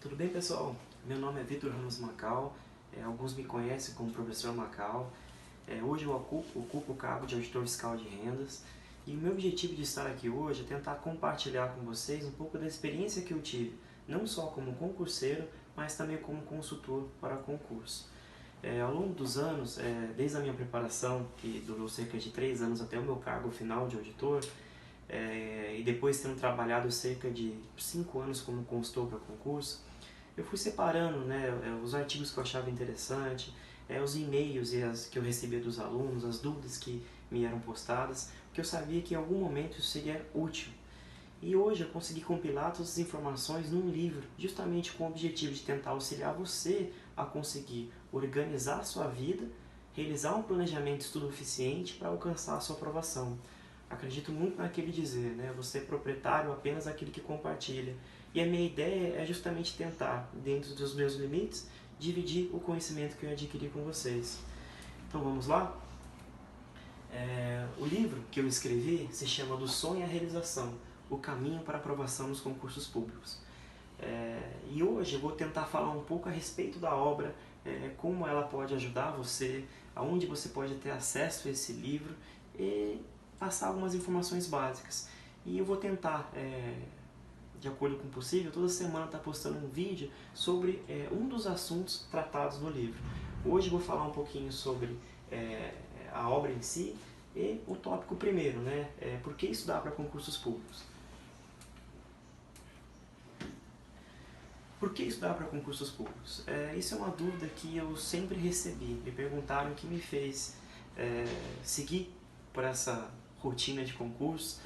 Tudo bem, pessoal? Meu nome é Vitor Ramos Macau, alguns me conhecem como Professor Macau. Hoje eu ocupo o cargo de auditor fiscal de rendas e o meu objetivo de estar aqui hoje é tentar compartilhar com vocês um pouco da experiência que eu tive, não só como concurseiro, mas também como consultor para concurso. Ao longo dos anos, desde a minha preparação, que durou cerca de 3 anos até o meu cargo final de auditor, e depois tendo trabalhado cerca de 5 anos como consultor para concurso, eu fui separando, né, os artigos que eu achava interessante, os e-mails que eu recebia dos alunos, as dúvidas que me eram postadas, porque eu sabia que em algum momento isso seria útil. E hoje eu consegui compilar todas as informações num livro, justamente com o objetivo de tentar auxiliar você a conseguir organizar a sua vida, realizar um planejamento de estudo eficiente para alcançar a sua aprovação. Acredito muito naquele dizer, né? Você é proprietário apenas daquilo que compartilha. E a minha ideia é justamente tentar, dentro dos meus limites, dividir o conhecimento que eu adquiri com vocês. Então vamos lá? O livro que eu escrevi se chama Do Sonho à Realização, o caminho para a aprovação nos concursos públicos. E hoje eu vou tentar falar um pouco a respeito da obra, como ela pode ajudar você, aonde você pode ter acesso a esse livro e passar algumas informações básicas. E eu vou tentar, de acordo com o possível, toda semana estar postando um vídeo sobre um dos assuntos tratados no livro. Hoje eu vou falar um pouquinho sobre a obra em si e o tópico primeiro, né? Por que estudar para concursos públicos? Por que estudar para concursos públicos? Isso é uma dúvida que eu sempre recebi. Me perguntaram o que me fez seguir por essa rotina de concurso,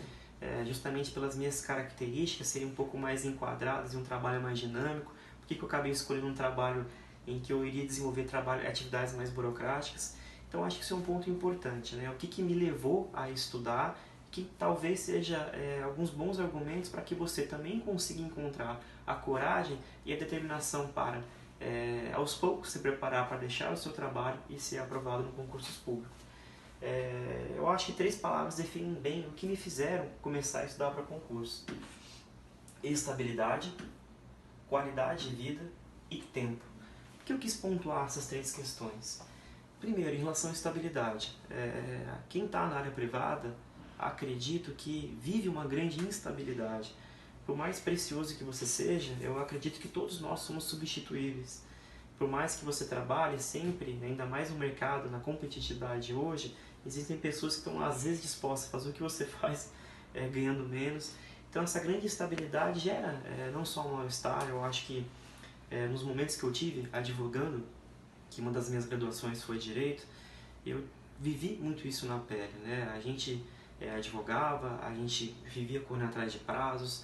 justamente pelas minhas características serem um pouco mais enquadradas em um trabalho mais dinâmico. Por que eu acabei escolhendo um trabalho em que eu iria desenvolver atividades mais burocráticas? Então acho que isso é um ponto importante, né? O que me levou a estudar, que talvez seja alguns bons argumentos para que você também consiga encontrar a coragem e a determinação para, aos poucos, se preparar para deixar o seu trabalho e ser aprovado no concurso público. Eu acho que 3 palavras definem bem o que me fizeram começar a estudar para concurso: estabilidade, qualidade de vida e tempo. Por que eu quis pontuar essas 3 questões? Primeiro, em relação à estabilidade, quem está na área privada, acredito que vive uma grande instabilidade. Por mais precioso que você seja, eu acredito que todos nós somos substituíveis. Por mais que você trabalhe sempre, ainda mais no mercado, na competitividade hoje, existem pessoas que estão às vezes dispostas a fazer o que você faz ganhando menos. Então essa grande instabilidade gera não só um mal-estar. Eu acho que nos momentos que eu tive advogando, que uma das minhas graduações foi Direito, eu vivi muito isso na pele, né? A gente advogava, a gente vivia correndo atrás de prazos,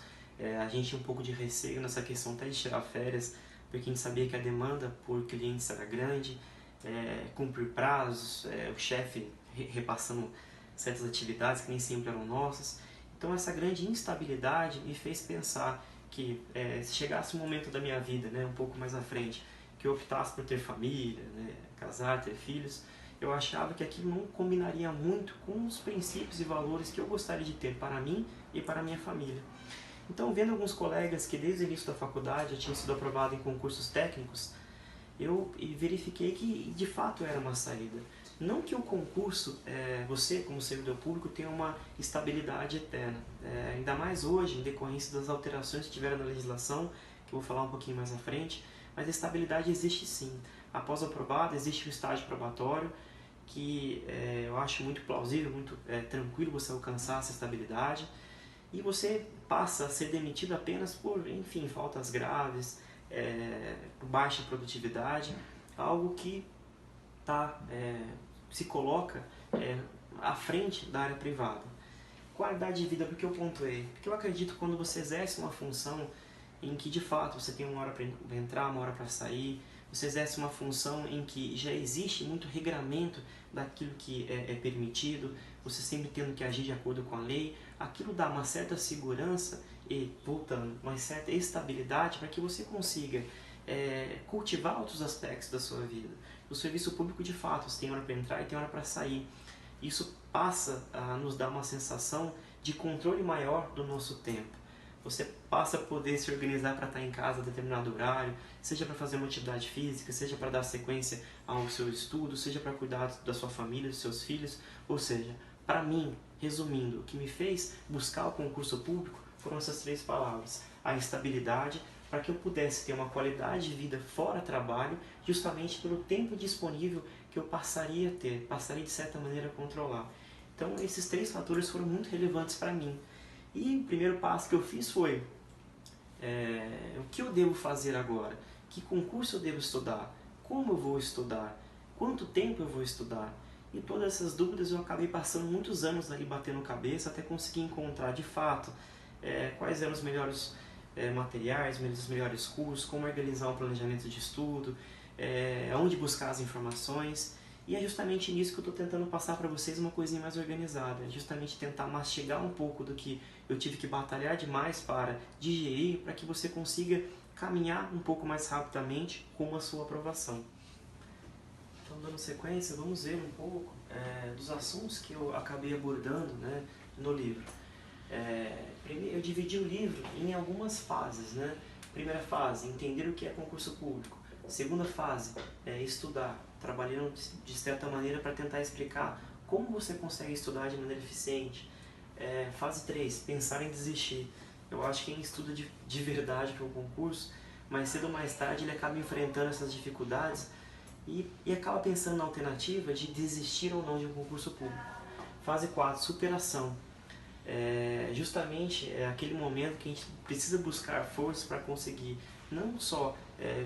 a gente tinha um pouco de receio nessa questão até de tirar férias, porque a gente sabia que a demanda por clientes era grande, cumprir prazos, o chefe repassando certas atividades que nem sempre eram nossas. Então essa grande instabilidade me fez pensar que se chegasse um momento da minha vida, né, um pouco mais à frente, que eu optasse por ter família, né, casar, ter filhos, eu achava que aquilo não combinaria muito com os princípios e valores que eu gostaria de ter para mim e para a minha família. Então, vendo alguns colegas que desde o início da faculdade já tinham sido aprovados em concursos técnicos, eu verifiquei que de fato era uma saída. Não que o concurso, você como servidor público, tenha uma estabilidade eterna. Ainda mais hoje, em decorrência das alterações que tiveram na legislação, que eu vou falar um pouquinho mais à frente, mas a estabilidade existe sim. Após aprovado, existe o estágio probatório, que eu acho muito plausível, muito tranquilo você alcançar essa estabilidade, e você passa a ser demitido apenas por, enfim, faltas graves, por baixa produtividade, algo que se coloca à frente da área privada. Qualidade de vida, porque eu pontuei? Porque eu acredito que quando você exerce uma função em que de fato você tem uma hora para entrar, uma hora para sair, você exerce uma função em que já existe muito regramento daquilo que é permitido, você sempre tendo que agir de acordo com a lei, aquilo dá uma certa segurança e, voltando, uma certa estabilidade para que você consiga cultivar outros aspectos da sua vida. No serviço público, de fato, você tem hora para entrar e tem hora para sair. Isso passa a nos dar uma sensação de controle maior do nosso tempo. você passa a poder se organizar para estar em casa a determinado horário, seja para fazer uma atividade física, seja para dar sequência ao seu estudo, seja para cuidar da sua família, dos seus filhos. Ou seja, para mim, resumindo, o que me fez buscar o concurso público foram essas 3 palavras: a estabilidade, para que eu pudesse ter uma qualidade de vida fora trabalho, justamente pelo tempo disponível que eu passaria a ter, passaria de certa maneira a controlar. Então esses 3 fatores foram muito relevantes para mim. E o primeiro passo que eu fiz foi, o que eu devo fazer agora? Que concurso eu devo estudar? Como eu vou estudar? Quanto tempo eu vou estudar? E todas essas dúvidas eu acabei passando muitos anos ali batendo cabeça até conseguir encontrar de fato quais eram os melhores materiais, os melhores cursos, como organizar um planejamento de estudo, onde buscar as informações. E é justamente nisso que eu estou tentando passar para vocês uma coisinha mais organizada. É justamente tentar mastigar um pouco do que eu tive que batalhar demais para digerir, para que você consiga caminhar um pouco mais rapidamente com a sua aprovação. Então, dando sequência, vamos ver um pouco dos assuntos que eu acabei abordando, né, no livro. Eu dividi o livro em algumas fases, né? Primeira fase, entender o que é concurso público. Segunda fase, estudar, trabalhando de certa maneira para tentar explicar como você consegue estudar de maneira eficiente. Fase 3, pensar em desistir. Eu acho que quem estuda de verdade para o concurso, mais cedo ou mais tarde ele acaba enfrentando essas dificuldades e acaba pensando na alternativa de desistir ou não de um concurso público. Fase 4, superação. Justamente é aquele momento que a gente precisa buscar força para conseguir não só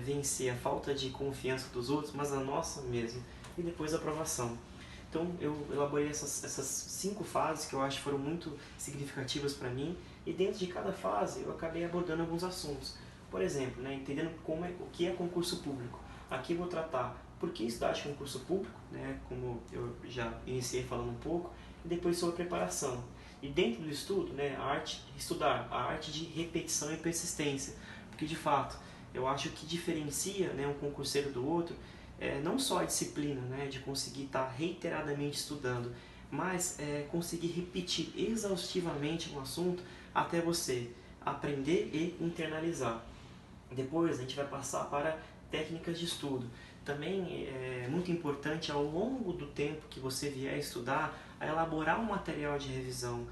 vencer a falta de confiança dos outros, mas a nossa mesmo, e depois a aprovação. Então eu elaborei essas 5 fases que eu acho foram muito significativas para mim, e dentro de cada fase eu acabei abordando alguns assuntos. Por exemplo, né, entendendo o que é concurso público. Aqui eu vou tratar por que estudar de concurso público, né, como eu já iniciei falando um pouco, e depois sobre preparação. E dentro do estudo, né, estudar a arte de repetição e persistência, porque de fato eu acho que diferencia, né, um concurseiro do outro não só a disciplina, né, de conseguir estar reiteradamente estudando, mas conseguir repetir exaustivamente um assunto até você aprender e internalizar. Depois a gente vai passar para técnicas de estudo. Também é muito importante ao longo do tempo que você vier a estudar, a elaborar um material de revisão,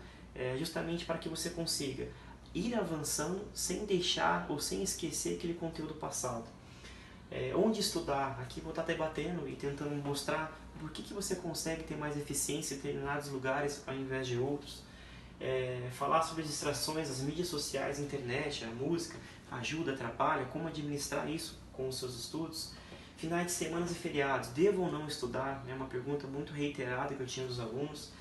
justamente para que você consiga ir avançando sem deixar ou sem esquecer aquele conteúdo passado. Onde estudar, aqui vou estar debatendo e tentando mostrar por que você consegue ter mais eficiência em determinados lugares ao invés de outros. Falar sobre as distrações, as mídias sociais, a internet, a música, ajuda, atrapalha, como administrar isso com os seus estudos. Finais de semanas e feriados, devo ou não estudar? É uma pergunta muito reiterada que eu tinha dos alunos.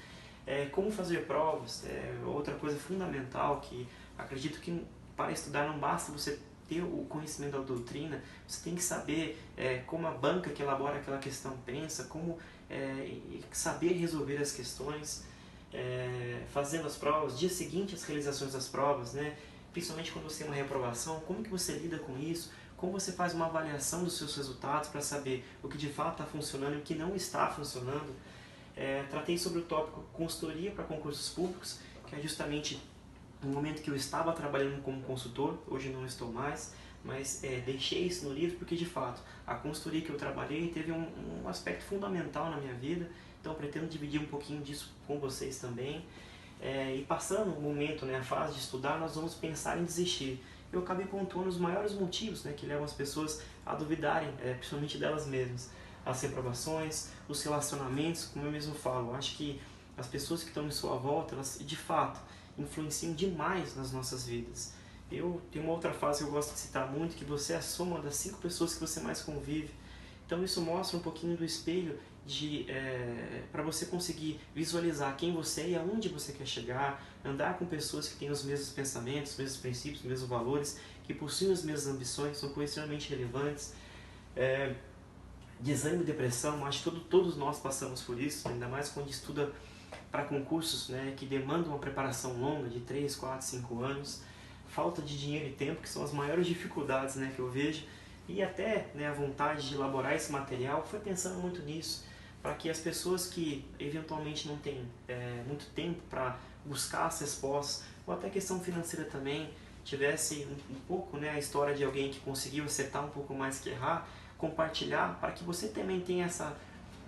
Como fazer provas? Outra coisa fundamental que acredito que para estudar não basta você ter o conhecimento da doutrina, você tem que saber como a banca que elabora aquela questão pensa, como saber resolver as questões, fazendo as provas, dia seguinte às realizações das provas, né? Principalmente quando você tem uma reprovação, como que você lida com isso? Como você faz uma avaliação dos seus resultados para saber o que de fato está funcionando e o que não está funcionando. Tratei sobre o tópico consultoria para concursos públicos, que é justamente no momento que eu estava trabalhando como consultor, hoje não estou mais, mas deixei isso no livro porque de fato a consultoria que eu trabalhei teve um aspecto fundamental na minha vida, então eu pretendo dividir um pouquinho disso com vocês também. E passando o momento, né, a fase de estudar, nós vamos pensar em desistir. Eu acabei pontuando os maiores motivos, né, que levam as pessoas a duvidarem, principalmente delas mesmas. As reprovações, os relacionamentos, como eu mesmo falo. Eu acho que as pessoas que estão em sua volta, elas de fato influenciam demais nas nossas vidas. Eu tenho uma outra frase que eu gosto de citar muito, que você é a soma das 5 pessoas que você mais convive. Então isso mostra um pouquinho do espelho para você conseguir visualizar quem você é e aonde você quer chegar, andar com pessoas que têm os mesmos pensamentos, os mesmos princípios, os mesmos valores, que possuem as mesmas ambições, são coisas extremamente relevantes. Desânimo e depressão, acho que todos nós passamos por isso, ainda mais quando estuda para concursos, né, que demandam uma preparação longa de 3, 4, 5 anos, falta de dinheiro e tempo, que são as maiores dificuldades, né, que eu vejo, e até, né, a vontade de elaborar esse material foi pensando muito nisso, para que as pessoas que eventualmente não têm muito tempo para buscar as respostas, ou até questão financeira também, tivesse um pouco, né, a história de alguém que conseguiu acertar um pouco mais que errar, compartilhar para que você também tenha essa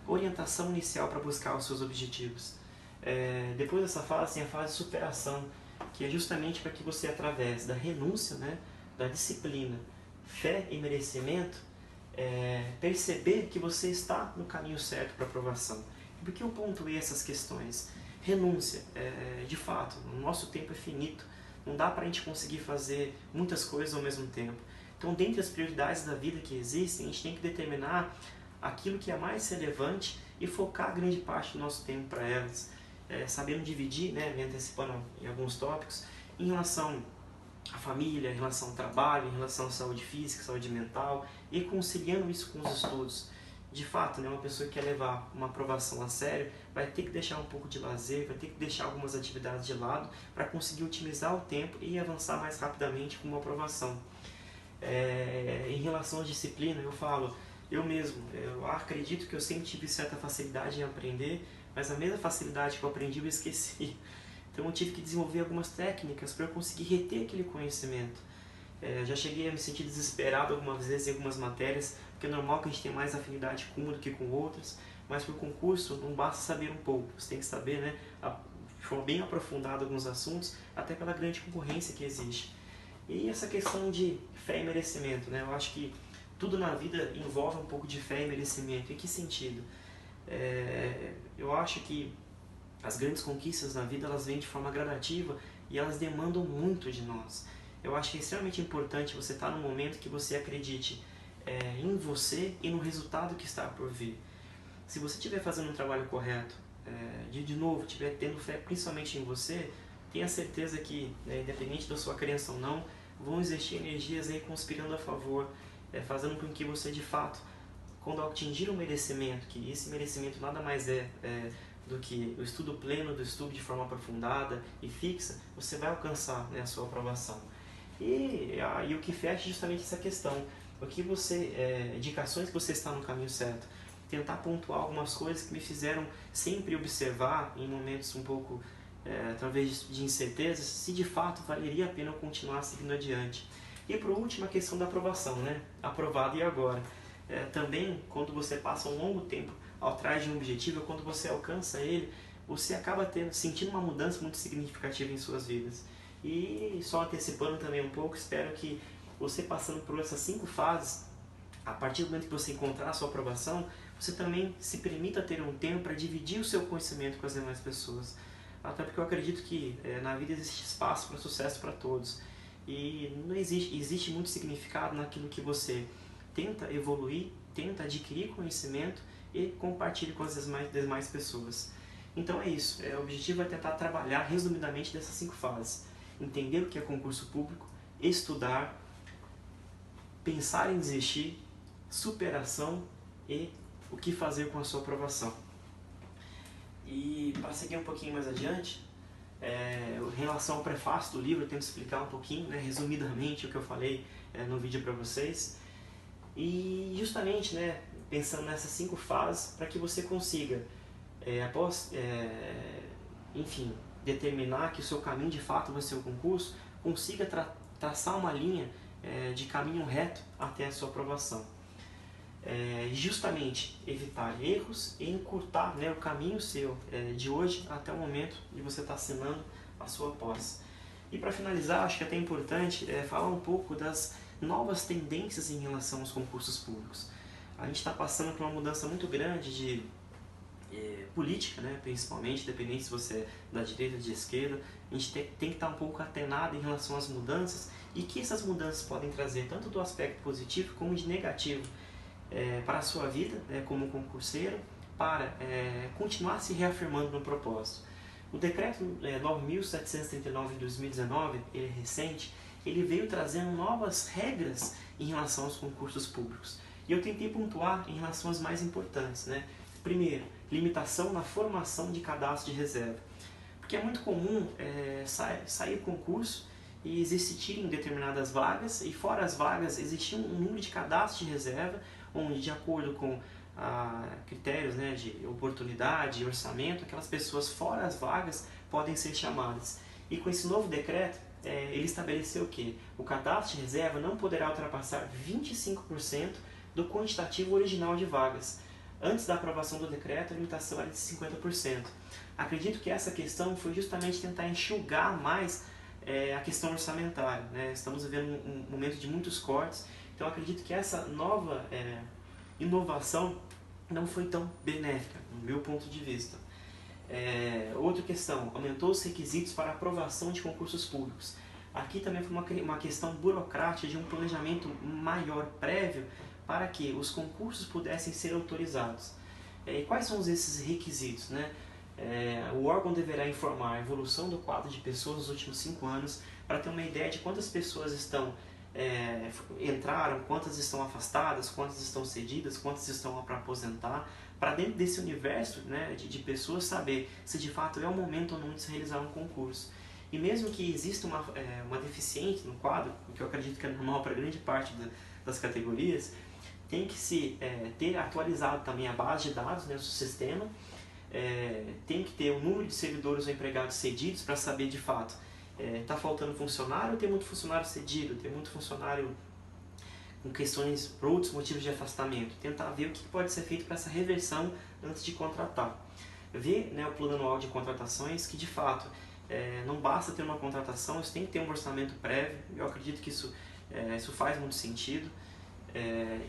orientação inicial para buscar os seus objetivos. Depois dessa fase tem a fase de superação, que é justamente para que você, através da renúncia, né, da disciplina, fé e merecimento, perceber que você está no caminho certo para a aprovação. Por que eu pontuei essas questões? Renúncia, de fato, o nosso tempo é finito, não dá para a gente conseguir fazer muitas coisas ao mesmo tempo. Então, dentre as prioridades da vida que existem, a gente tem que determinar aquilo que é mais relevante e focar grande parte do nosso tempo para elas, sabendo dividir, né, me antecipando em alguns tópicos, em relação à família, em relação ao trabalho, em relação à saúde física, saúde mental, e conciliando isso com os estudos. De fato, né, uma pessoa que quer levar uma aprovação a sério vai ter que deixar um pouco de lazer, vai ter que deixar algumas atividades de lado para conseguir otimizar o tempo e avançar mais rapidamente com uma aprovação. Em relação à disciplina, eu falo, eu acredito que eu sempre tive certa facilidade em aprender, mas a mesma facilidade que eu aprendi eu esqueci. Então eu tive que desenvolver algumas técnicas para eu conseguir reter aquele conhecimento. Já cheguei a me sentir desesperado algumas vezes em algumas matérias, porque é normal que a gente tenha mais afinidade com uma do que com outras, mas para o concurso não basta saber um pouco, você tem que saber, né, de forma bem aprofundada alguns assuntos, até pela grande concorrência que existe. E essa questão de fé e merecimento, né, eu acho que tudo na vida envolve um pouco de fé e merecimento. Em que sentido? Eu acho que as grandes conquistas na vida, elas vêm de forma gradativa e elas demandam muito de nós. Eu acho que é extremamente importante você estar num momento que você acredite em você e no resultado que está por vir. Se você estiver fazendo um trabalho correto, de novo, estiver tendo fé principalmente em você, tenha certeza que, independente da sua crença ou não, vão existir energias aí conspirando a favor, fazendo com que você, de fato, quando atingir o merecimento, que esse merecimento nada mais do que o estudo pleno, do estudo de forma aprofundada e fixa, você vai alcançar, né, a sua aprovação. E o que fecha justamente essa questão, indicações que você está no caminho certo. Tentar pontuar algumas coisas que me fizeram sempre observar em momentos um pouco, talvez de incerteza, se de fato valeria a pena eu continuar seguindo adiante. E por último, a questão da aprovação, né? Aprovado e agora? Também, quando você passa um longo tempo atrás de um objetivo, quando você alcança ele, você acaba sentindo uma mudança muito significativa em suas vidas. E só antecipando também um pouco, espero que você passando por essas 5 fases, a partir do momento que você encontrar a sua aprovação, você também se permita ter um tempo para dividir o seu conhecimento com as demais pessoas. Até porque eu acredito que na vida existe espaço para sucesso para todos. E não existe muito significado naquilo que você tenta evoluir, tenta adquirir conhecimento e compartilhe com as demais pessoas. Então é isso, o objetivo é tentar trabalhar resumidamente dessas 5 fases. Entender o que é concurso público, estudar, pensar em desistir, superação e o que fazer com a sua aprovação. E para seguir um pouquinho mais adiante, em relação ao prefácio do livro, eu tento explicar um pouquinho, né, resumidamente, o que eu falei no vídeo para vocês. E justamente, né, pensando nessas 5 fases, para que você consiga, após, enfim, determinar que o seu caminho de fato vai ser o concurso, consiga traçar uma linha de caminho reto até a sua aprovação. Justamente evitar erros e encurtar, né, o caminho seu de hoje até o momento de você estar assinando a sua posse. E para finalizar, acho que é até importante falar um pouco das novas tendências em relação aos concursos públicos. A gente está passando por uma mudança muito grande de política, né, principalmente, dependendo se você é da direita ou de esquerda. A gente tem que estar um pouco atenado em relação às mudanças e que essas mudanças podem trazer tanto do aspecto positivo como de negativo para a sua vida, como concurseiro, para continuar se reafirmando no propósito. O decreto 9.739 de 2019, ele é recente, ele veio trazendo novas regras em relação aos concursos públicos. E eu tentei pontuar em relação às mais importantes, né? Primeiro, limitação na formação de cadastro de reserva. Porque é muito comum sair do concurso e existirem determinadas vagas, e fora as vagas existir um número de cadastro de reserva, onde, de acordo com critérios, né, de oportunidade e orçamento, aquelas pessoas fora as vagas podem ser chamadas. E com esse novo decreto, ele estabeleceu que o cadastro de reserva não poderá ultrapassar 25% do quantitativo original de vagas. Antes da aprovação do decreto, a limitação era de 50%. Acredito que essa questão foi justamente tentar enxugar mais a questão orçamentária, né? Estamos vivendo um momento de muitos cortes, então acredito que essa nova inovação não foi tão benéfica, no meu ponto de vista. Outra questão, aumentou os requisitos para aprovação de concursos públicos. Aqui também foi uma questão burocrática de um planejamento maior, prévio, para que os concursos pudessem ser autorizados. E quais são esses requisitos, né? O órgão deverá informar a evolução do quadro de pessoas nos últimos 5 anos, para ter uma ideia de quantas pessoas entraram, quantas estão afastadas, quantas estão cedidas, quantas estão para aposentar, para dentro desse universo, né, de pessoas saber se de fato é o momento ou não de se realizar um concurso. E mesmo que exista uma deficiente no quadro, o que eu acredito que é normal para grande parte das categorias, tem que se ter atualizado também a base de dados, né, do sistema, tem que ter o número de servidores ou empregados cedidos para saber de fato está faltando funcionário ou tem muito funcionário cedido, tem muito funcionário com questões por outros motivos de afastamento. Tentar ver o que pode ser feito para essa reversão antes de contratar. Ver, né, o plano anual de contratações, que de fato não basta ter uma contratação, isso tem que ter um orçamento prévio. Eu acredito que isso faz muito sentido.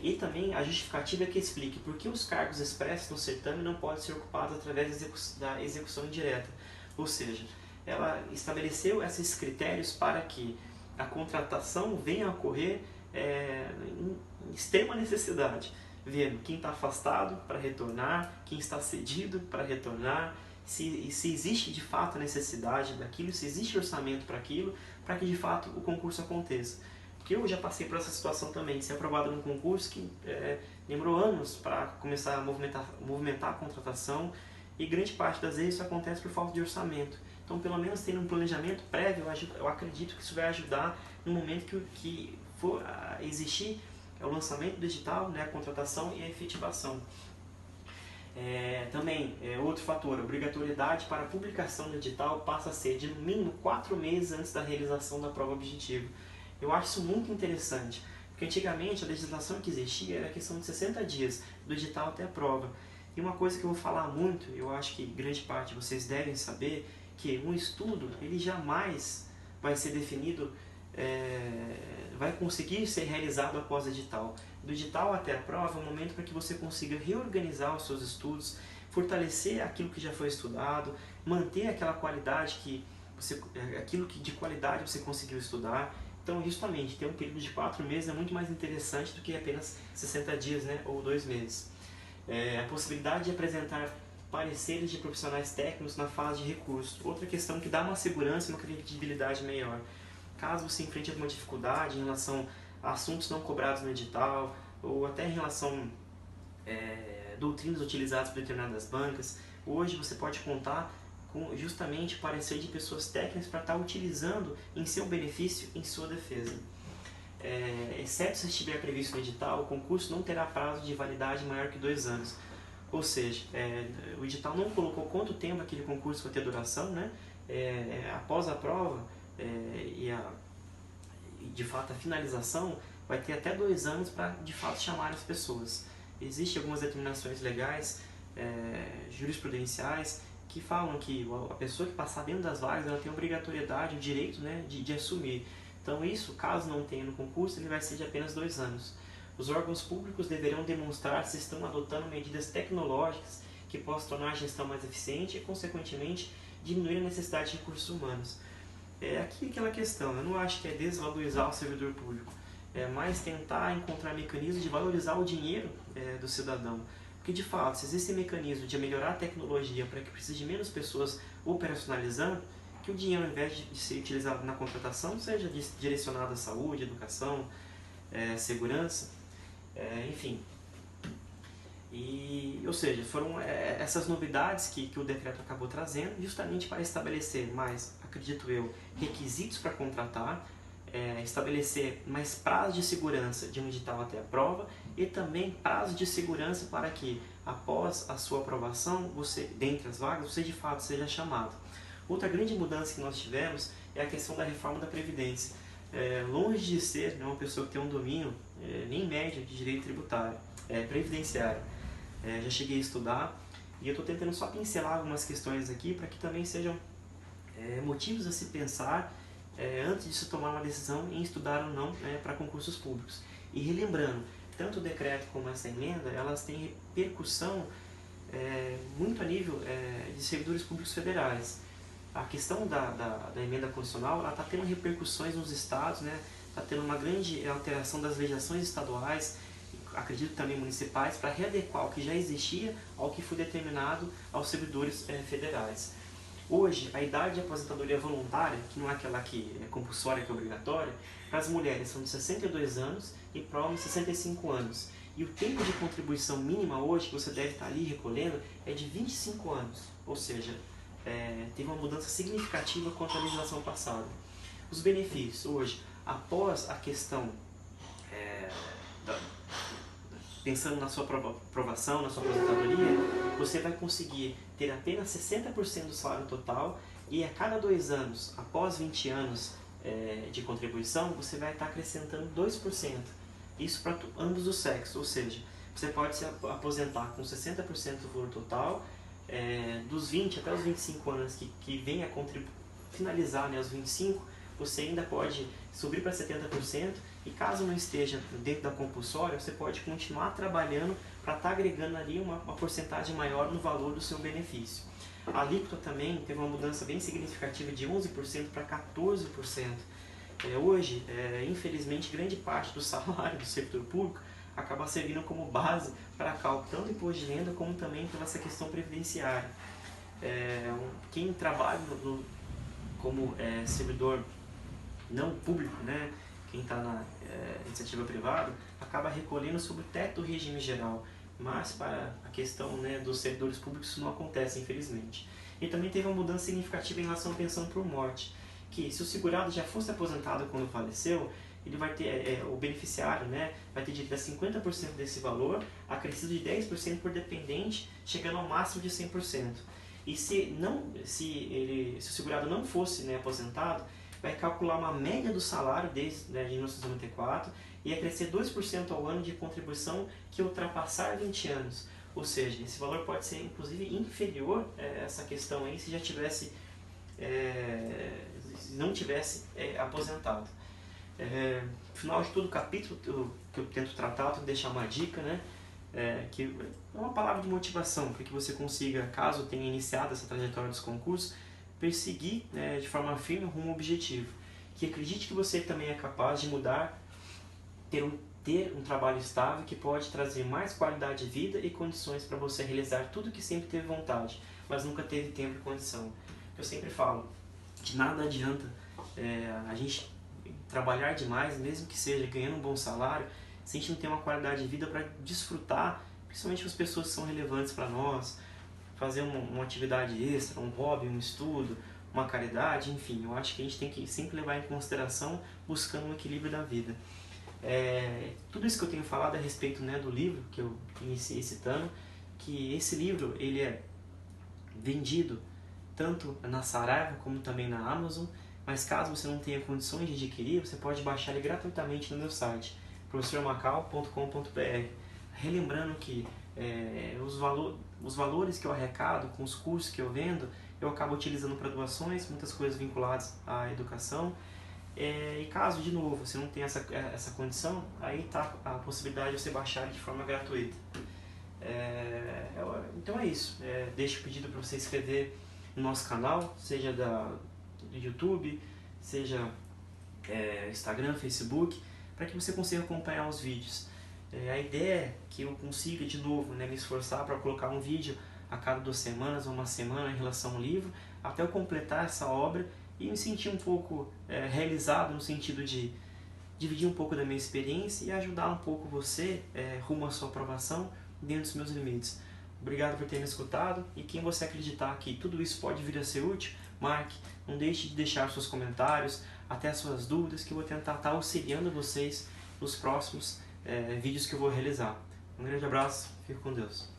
E também a justificativa que explique por que os cargos expressos no certame não podem ser ocupados através da execução indireta. Ou seja, ela estabeleceu esses critérios para que a contratação venha a ocorrer em extrema necessidade, vendo quem está afastado para retornar, quem está cedido para retornar, se existe de fato a necessidade daquilo, se existe orçamento para aquilo, para que de fato o concurso aconteça. Porque eu já passei por essa situação também, de ser aprovado num concurso que demorou anos para começar a movimentar a contratação, e grande parte das vezes isso acontece por falta de orçamento. Então, pelo menos tendo um planejamento prévio, eu acredito que isso vai ajudar no momento que for existir o lançamento do edital, né, a contratação e a efetivação. Também, outro fator, a obrigatoriedade para a publicação do edital passa a ser de no mínimo 4 meses antes da realização da prova objetiva. Eu acho isso muito interessante, porque antigamente a legislação que existia era a questão de 60 dias, do edital até a prova. E uma coisa que eu vou falar muito, eu acho que grande parte de vocês devem saber, que um estudo ele jamais vai ser definido, vai conseguir ser realizado após o edital. Do edital até a prova é um momento para que você consiga reorganizar os seus estudos, fortalecer aquilo que já foi estudado, manter aquela qualidade aquilo que de qualidade você conseguiu estudar. Então, justamente, ter um período de 4 meses é muito mais interessante do que apenas 60 dias, né, ou 2 meses. A possibilidade de apresentar pareceres de profissionais técnicos na fase de recurso. Outra questão que dá uma segurança e uma credibilidade maior. Caso você enfrente alguma dificuldade em relação a assuntos não cobrados no edital, ou até em relação a doutrinas utilizadas por determinadas bancas, hoje você pode contar com justamente parecer de pessoas técnicas para estar utilizando em seu benefício, em sua defesa. Exceto se estiver previsto no edital, o concurso não terá prazo de validade maior que 2 anos. Ou seja, o edital não colocou quanto tempo aquele concurso vai ter duração, né? Após a prova e de fato a finalização, vai ter até 2 anos para de fato chamar as pessoas. Existem algumas determinações legais, jurisprudenciais, que falam que a pessoa que passar dentro das vagas ela tem a obrigatoriedade, o direito, né, de assumir. Então isso, caso não tenha no concurso, ele vai ser de apenas 2 anos. Os órgãos públicos deverão demonstrar se estão adotando medidas tecnológicas que possam tornar a gestão mais eficiente e, consequentemente, diminuir a necessidade de recursos humanos. Aqui aquela questão, eu não acho que é desvalorizar o servidor público, é mais tentar encontrar mecanismos de valorizar o dinheiro do cidadão. Porque, de fato, se existe mecanismo de melhorar a tecnologia para que precise de menos pessoas operacionalizando, que o dinheiro, ao invés de ser utilizado na contratação, seja direcionado à saúde, educação, segurança, enfim. Ou seja, foram essas novidades que o decreto acabou trazendo, justamente para estabelecer mais, acredito eu, requisitos para contratar, estabelecer mais prazo de segurança de um edital até a prova e também prazo de segurança para que, após a sua aprovação, dentre as vagas, você de fato seja chamado. Outra grande mudança que nós tivemos é a questão da reforma da Previdência. Longe de ser, né, uma pessoa que tem um domínio nem médio de direito tributário, previdenciário. Já cheguei a estudar e eu estou tentando só pincelar algumas questões aqui para que também sejam motivos a se pensar antes de se tomar uma decisão em estudar ou não para concursos públicos. E relembrando, tanto o decreto como essa emenda, elas têm repercussão muito a nível de servidores públicos federais. A questão da emenda constitucional está tendo repercussões nos estados, está tendo uma grande alteração das legislações estaduais, acredito também municipais, para readequar o que já existia ao que foi determinado aos servidores federais. Hoje, a idade de aposentadoria voluntária, que não é aquela que é compulsória, que é obrigatória, para as mulheres são de 62 anos e para homens 65 anos. E o tempo de contribuição mínima hoje, que você deve estar ali recolhendo, é de 25 anos. Ou seja, teve uma mudança significativa quanto à legislação passada. Os benefícios hoje, após a questão, pensando na sua aprovação, na sua aposentadoria, você vai conseguir ter apenas 60% do salário total e a cada 2 anos, após 20 anos de contribuição, você vai estar acrescentando 2%. Isso para ambos os sexos, ou seja, você pode se aposentar com 60% do valor total, dos 20 até os 25 anos que vem a finalizar os 25, você ainda pode subir para 70% e caso não esteja dentro da compulsória, você pode continuar trabalhando para estar agregando ali uma porcentagem maior no valor do seu benefício. A alíquota também teve uma mudança bem significativa de 11% para 14%. Hoje, infelizmente, grande parte do salário do setor público acaba servindo como base para cálculo tanto do imposto de renda como também pela essa questão previdenciária. Quem trabalha como servidor não público, quem está na iniciativa privada, acaba recolhendo sobre o teto do regime geral, mas para a questão dos servidores públicos isso não acontece, infelizmente. E também teve uma mudança significativa em relação à pensão por morte, que se o segurado já fosse aposentado quando faleceu, ele vai ter, o beneficiário vai ter direito a 50% desse valor, acrescido de 10% por dependente, chegando ao máximo de 100%. E se o segurado não fosse aposentado, vai calcular uma média do salário desde 1994 e acrescer 2% ao ano de contribuição que ultrapassar 20 anos. Ou seja, esse valor pode ser inclusive inferior a essa questão aí se já tivesse, se não tivesse aposentado. No final de todo o capítulo que eu tento tratar, eu tento deixar uma dica, que é uma palavra de motivação para que você consiga, caso tenha iniciado essa trajetória dos concursos, perseguir de forma firme rumo ao objetivo. Que acredite que você também é capaz de mudar, ter um trabalho estável que pode trazer mais qualidade de vida e condições para você realizar tudo que sempre teve vontade, mas nunca teve tempo e condição. Eu sempre falo, de nada adianta a gente trabalhar demais, mesmo que seja ganhando um bom salário, se a gente não tem uma qualidade de vida para desfrutar, principalmente com as pessoas que são relevantes para nós, fazer uma atividade extra, um hobby, um estudo, uma caridade, enfim, eu acho que a gente tem que sempre levar em consideração buscando um equilíbrio da vida. Tudo isso que eu tenho falado a respeito do livro que eu iniciei citando, que esse livro ele é vendido tanto na Saraiva como também na Amazon, mas caso você não tenha condições de adquirir, você pode baixar ele gratuitamente no meu site, professormacau.com.br. Relembrando que os valores que eu arrecado com os cursos que eu vendo, eu acabo utilizando para doações, muitas coisas vinculadas à educação. E caso, de novo, você não tenha essa condição, aí está a possibilidade de você baixar de forma gratuita. Então é isso. Deixo o pedido para você inscrever no nosso canal, seja do YouTube, seja Instagram, Facebook, para que você consiga acompanhar os vídeos. A ideia é que eu consiga de novo me esforçar para colocar um vídeo a cada 2 semanas ou uma semana em relação ao livro, até eu completar essa obra e me sentir um pouco realizado no sentido de dividir um pouco da minha experiência e ajudar um pouco você rumo à sua aprovação dentro dos meus limites. Obrigado por ter me escutado e quem você acreditar que tudo isso pode vir a ser útil, marque, não deixe de deixar seus comentários, até as suas dúvidas, que eu vou tentar estar auxiliando vocês nos próximos vídeos que eu vou realizar. Um grande abraço, fique com Deus.